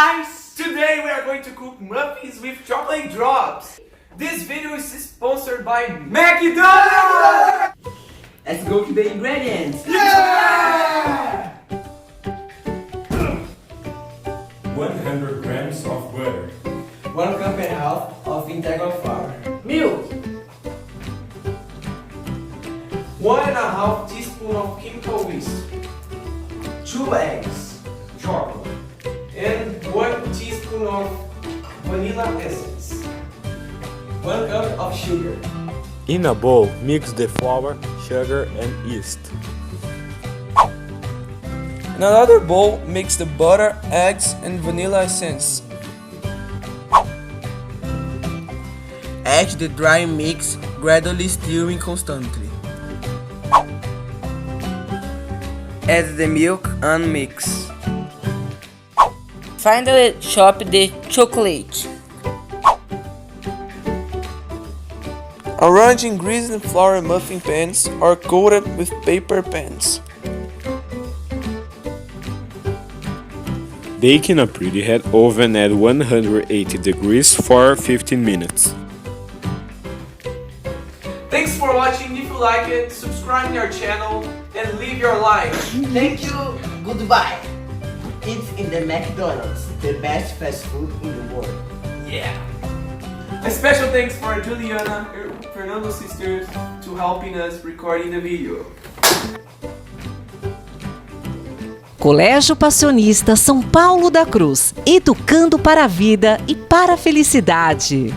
guys! Today we are going to cook muffins with chocolate drops. This video is sponsored by McDonald's! Let's go to the ingredients! Yeah! 100 grams of butter, 1 cup and a half of integral flour, Milk. 1.5 teaspoon of chemical whisk. 2 eggs, Chocolate. And 1 teaspoon of vanilla essence. 1 cup of sugar, In a bowl, mix the flour, sugar and yeast. In another bowl, mix the butter, eggs, and vanilla essence. Add the dry mix, gradually stirring constantly. Add the milk and mix. Finally, chop the chocolate. Arrange ingredients in flour muffin pans or coated with paper pans. Bake in a preheat oven at 180 degrees for 15 minutes. Thanks for watching. If you like it, subscribe to our channel and leave your like. thank you, goodbye! It's in the McDonald's, the best fast food in the world. Yeah. A special thanks for Juliana and Fernando's sisters to helping us recording the video. Colégio Passionista São Paulo da Cruz, educando para a vida e para a felicidade.